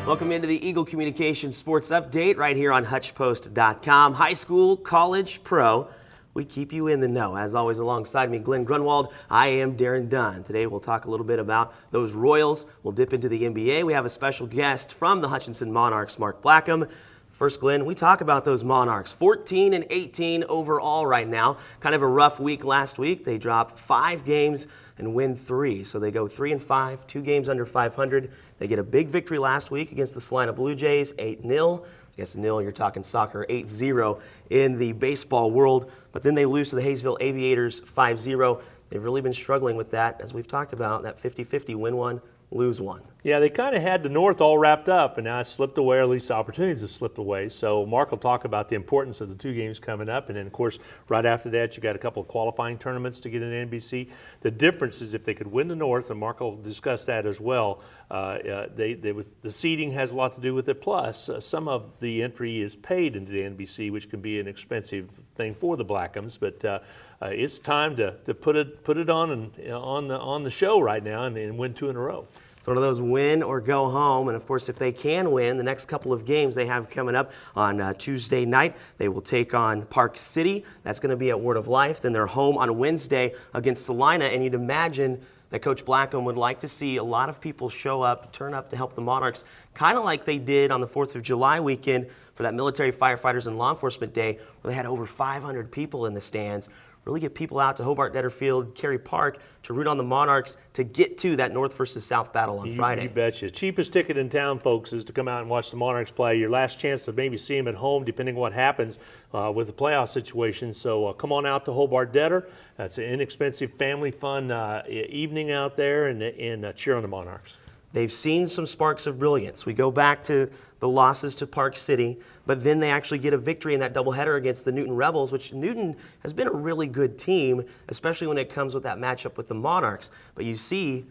Welcome into the Eagle Communications Sports Update right here on HutchPost.com. High school, college, pro, we keep you in the know. As always, alongside me, Glen Grunwald, I am Daren Dunn. Today we'll talk a little bit about those Royals. We'll dip into the NBA. We have a special guest from the Hutchinson Monarchs, Marc Blackim. First, Glenn, we talk about those Monarchs. 14-18 overall right now. Kind of a rough week last week. They dropped 5 games and win 3. So they go 3-5, 2 games under 500. They get a big victory last week against the Salina Blue Jays, 8-0. I guess nil, you're talking soccer, 8-0 in the baseball world. But then they lose to the Hayesville Aviators, 5-0. They've really been struggling with that, as we've talked about, that 50-50, win one, lose one. Yeah, they kind of had the North all wrapped up, and now it's slipped away, or at least the opportunities have slipped away. So Marc will talk about the importance of the 2 games coming up, and then, of course, right after that, you got a couple of qualifying tournaments to get in NBC. The difference is if they could win the North, and Marc will discuss that as well, the seeding has a lot to do with it. Plus, some of the entry is paid into the NBC, which can be an expensive thing for the Blackims, but it's time to put it on the show right now and win 2 in a row. It's one of those win or go home, and of course if they can win the next couple of games they have coming up on Tuesday night, they will take on Park City. That's going to be at Word of Life. Then they're home on Wednesday against Salina, and you'd imagine that Coach Blackim would like to see a lot of people turn up to help the Monarchs, kind of like they did on the 4th of July weekend for that Military Firefighters and Law Enforcement Day, where they had over 500 people in the stands. Really get people out to Hobart-Detter Field, Cary Park, to root on the Monarchs to get to that North versus South battle on Friday. You betcha. Cheapest ticket in town, folks, is to come out and watch the Monarchs play. Your last chance to maybe see them at home, depending on what happens with the playoff situation. So come on out to Hobart-Detter. That's an inexpensive, family fun evening out there, and cheer on the Monarchs. They've seen some sparks of brilliance. We go back to the losses to Park City, but then they actually get a victory in that doubleheader against the Newton Rebels, which Newton has been a really good team, especially when it comes with that matchup with the Monarchs. But you see,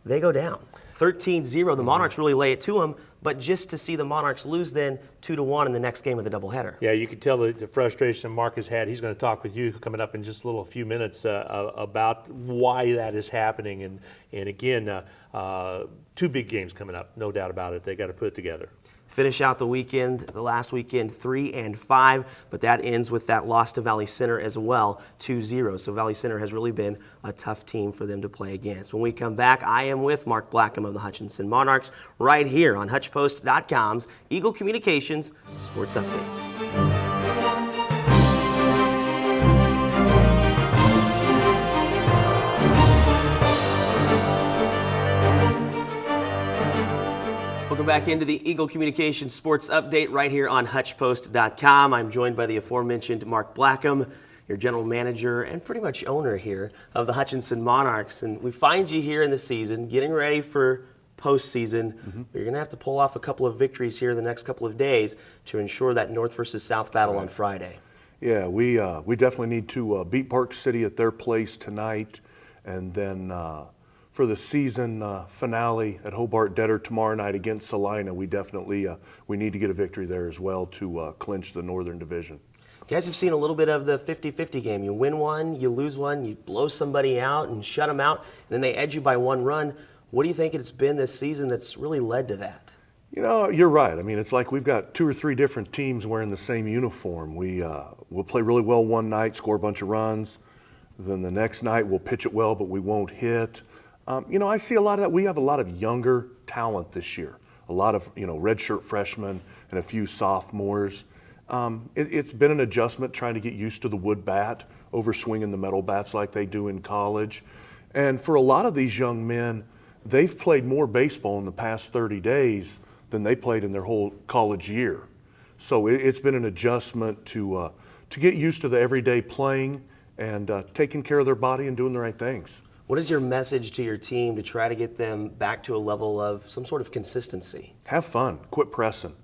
they go down. 13-0, the Monarchs really lay it to them, but just to see the Monarchs lose then 2-1 in the next game of the doubleheader. Yeah, you can tell the frustration Marc has had. He's going to talk with you coming up in just a few minutes about why that is happening. And again, 2 big games coming up, no doubt about it. They got to put it together. Finish out the weekend, the last weekend, 3-5, but that ends with that loss to Valley Center as well, 2-0. So Valley Center has really been a tough team for them to play against. When we come back, I am with Marc Blackim of the Hutchinson Monarchs right here on HutchPost.com's Eagle Communications Sports Update. Welcome back into the Eagle Communications Sports Update right here on HutchPost.com. I'm joined by the aforementioned Marc Blackim, your general manager and pretty much owner here of the Hutchinson Monarchs. And we find you here in the season, getting ready for postseason. You're going to have to pull off a couple of victories here the next couple of days to ensure that North versus South battle on Friday. Yeah, we definitely need to beat Park City at their place tonight, and then for the season finale at Hobart-Detter tomorrow night against Salina, we definitely we need to get a victory there as well to clinch the Northern Division. You guys have seen a little bit of the 50-50 game. You win one, you lose one, you blow somebody out and shut them out, and then they edge you by 1 run. What do you think it's been this season that's really led to that? You know, you're right. I mean, it's like we've got 2 or 3 different teams wearing the same uniform. We'll play really well one night, score a bunch of runs. Then the next night we'll pitch it well, but we won't hit. You know, I see a lot of that. We have a lot of younger talent this year. A lot of, redshirt freshmen and a few sophomores. It's been an adjustment trying to get used to the wood bat over swinging the metal bats like they do in college. And for a lot of these young men, they've played more baseball in the past 30 days than they played in their whole college year. So it's been an adjustment to get used to the everyday playing and taking care of their body and doing the right things. What is your message to your team to try to get them back to a level of some sort of consistency? Have fun. Quit pressing.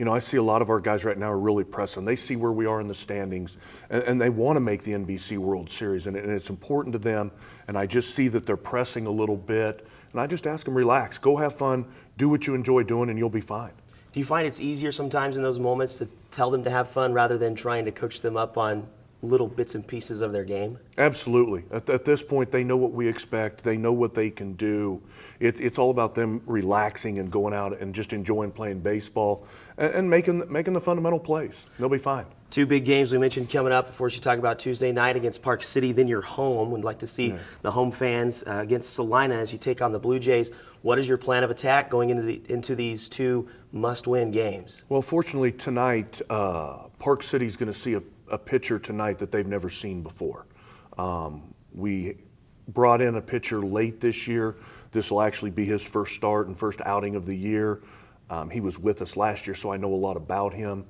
I see a lot of our guys right now are really pressing. They see where we are in the standings, and they want to make the NBC World Series, and it's important to them. And I just see that they're pressing a little bit, and I just ask them, relax, go have fun, do what you enjoy doing, and you'll be fine. Do you find it's easier sometimes in those moments to tell them to have fun rather than trying to coach them up on little bits and pieces of their game? Absolutely. At this point, they know what we expect. They know what they can do. It's all about them relaxing and going out and just enjoying playing baseball and making the fundamental plays. They'll be fine. Two big games we mentioned coming up. Of course, you talk about Tuesday night against Park City, then you're home. We'd like to see the home fans against Salina as you take on the Blue Jays. What is your plan of attack going into these two must-win games? Well, fortunately, tonight, Park City's going to see a pitcher tonight that they've never seen before. We brought in a pitcher late this year. This will actually be his first start and first outing of the year. He was with us last year, so I know a lot about him.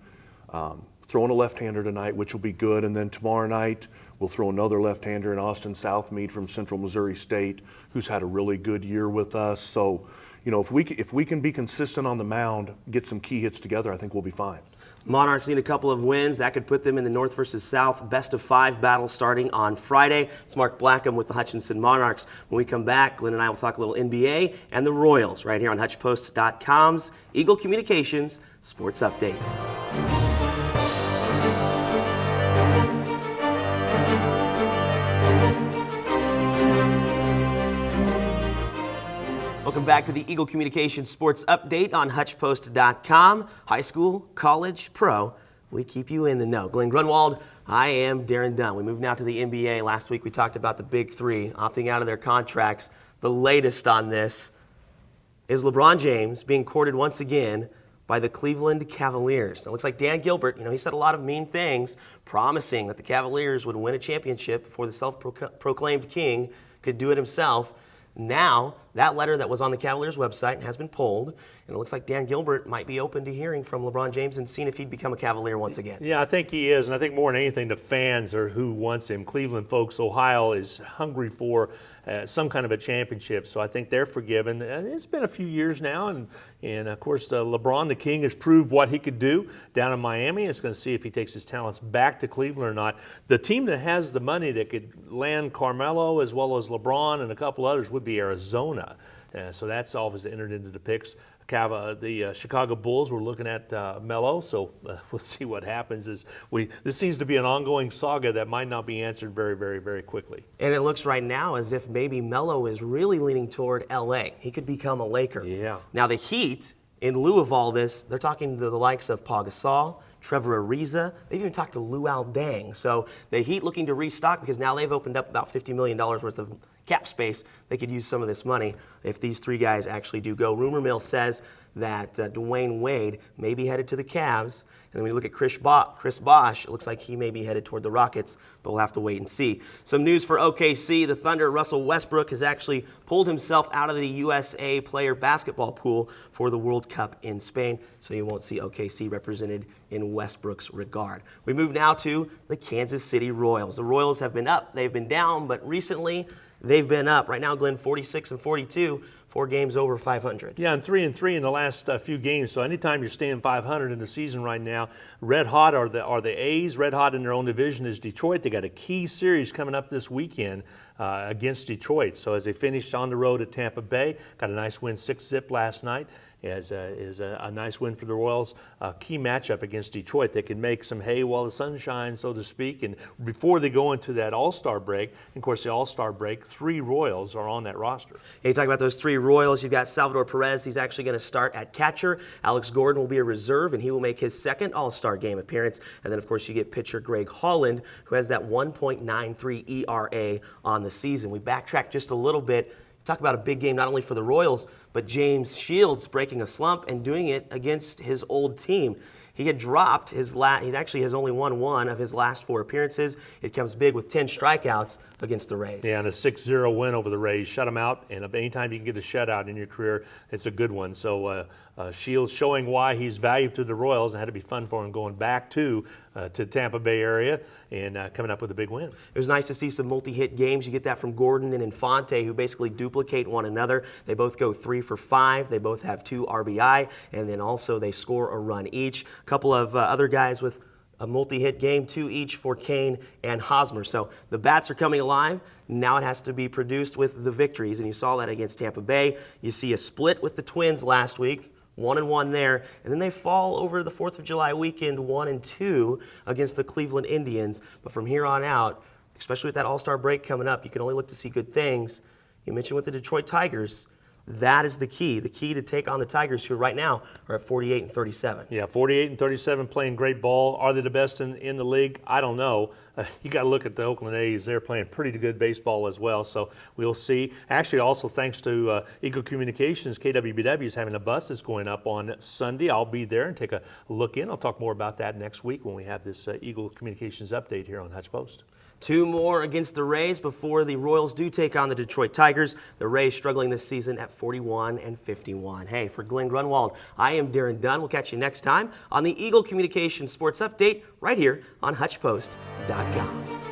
Throwing a left-hander tonight, which will be good, and then tomorrow night we'll throw another left-hander in Austin Southmead from Central Missouri State, who's had a really good year with us. So, if we can be consistent on the mound, get some key hits together, I think we'll be fine. Monarchs need a couple of wins. That could put them in the North versus South best-of-5 battle starting on Friday. It's Marc Blackim with the Hutchinson Monarchs. When we come back, Glen and I will talk a little NBA and the Royals right here on HutchPost.com's Eagle Communications Sports Update. Welcome back to the Eagle Communications Sports Update on HutchPost.com. High school, college, pro, we keep you in the know. Glen Grunwald, I am Daren Dunn. We move now to the NBA. Last week we talked about the big three opting out of their contracts. The latest on this is LeBron James being courted once again by the Cleveland Cavaliers. It looks like Dan Gilbert, he said a lot of mean things, promising that the Cavaliers would win a championship before the self-proclaimed king could do it himself. Now, that letter that was on the Cavaliers website has been pulled, and it looks like Dan Gilbert might be open to hearing from LeBron James and seeing if he'd become a Cavalier once again. Yeah, I think he is, and I think more than anything, the fans are who wants him. Cleveland folks, Ohio is hungry for some kind of a championship, so I think they're forgiven. It's been a few years now, and of course, LeBron, the king, has proved what he could do down in Miami. It's going to see if he takes his talents back to Cleveland or not. The team that has the money that could land Carmelo as well as LeBron and a couple others would be Arizona. So that's obviously entered into the picks. The Chicago Bulls were looking at Melo, so we'll see what happens. This seems to be an ongoing saga that might not be answered very, very, very quickly. And it looks right now as if maybe Melo is really leaning toward L.A. He could become a Laker. Yeah. Now the Heat, in lieu of all this, they're talking to the likes of Pau Gasol, Trevor Ariza. They've even talked to Luol Deng. So the Heat looking to restock because now they've opened up about $50 million worth of cap space. They could use some of this money if these three guys actually do go. Rumor mill says that Dwayne Wade may be headed to the Cavs. And then when you look at Chris Bosh, it looks like he may be headed toward the Rockets, but we'll have to wait and see. Some news for OKC. The Thunder, Russell Westbrook, has actually pulled himself out of the USA player basketball pool for the World Cup in Spain, so you won't see OKC represented in Westbrook's regard. We move now to the Kansas City Royals. The Royals have been up, they've been down, but recently they've been up. Right now, Glen, 46-42. 4 games over 500. Yeah, and 3-3 in the last few games. So anytime you're staying 500 in the season right now, red hot are the A's. Red hot in their own division is Detroit. They got a key series coming up this weekend against Detroit. So as they finished on the road at Tampa Bay, got a nice win, 6-zip last night. Is a nice win for the Royals. Key matchup against Detroit. They can make some hay while the sun shines, so to speak. And before they go into that All-Star break, and of course the All-Star break, 3 Royals are on that roster. Hey, you talk about those 3 Royals. You've got Salvador Perez. He's actually going to start at catcher. Alex Gordon will be a reserve, and he will make his second All-Star game appearance. And then, of course, you get pitcher Greg Holland, who has that 1.93 ERA on the season. We backtrack just a little bit. Talk about a big game not only for the Royals, but James Shields breaking a slump and doing it against his old team. He had dropped he actually has only won 1 of his last 4 appearances. It comes big with 10 strikeouts against the Rays. Yeah, and a 6-0 win over the Rays. Shut them out, and anytime you can get a shutout in your career, it's a good one. So Shields showing why he's valued to the Royals, and had to be fun for him going back to Tampa Bay area and coming up with a big win. It was nice to see some multi-hit games. You get that from Gordon and Infante, who basically duplicate one another. They both go 3 for 5. They both have 2 RBI, and then also they score a run each. A couple of other guys with a multi-hit game, 2 each for Kane and Hosmer. So the bats are coming alive. Now it has to be produced with the victories, and you saw that against Tampa Bay. You see a split with the Twins last week. 1-1 there, and then they fall over the 4th of July weekend 1-2 against the Cleveland Indians. But from here on out, especially with that All-Star break coming up, you can only look to see good things. You mentioned with the Detroit Tigers, that is the key to take on the Tigers, who right now are at 48-37. Yeah, 48-37, playing great ball. Are they the best in the league? I don't know. You got to look at the Oakland A's. They're playing pretty good baseball as well, so we'll see. Actually, also thanks to Eagle Communications, KWBW is having a bus that's going up on Sunday. I'll be there and take a look in. I'll talk more about that next week when we have this Eagle Communications update here on Hutch Post. 2 more against the Rays before the Royals do take on the Detroit Tigers. The Rays struggling this season at 41-51. Hey, for Glen Grunwald, I am Daren Dunn. We'll catch you next time on the Eagle Communications Sports Update right here on HutchPost.com.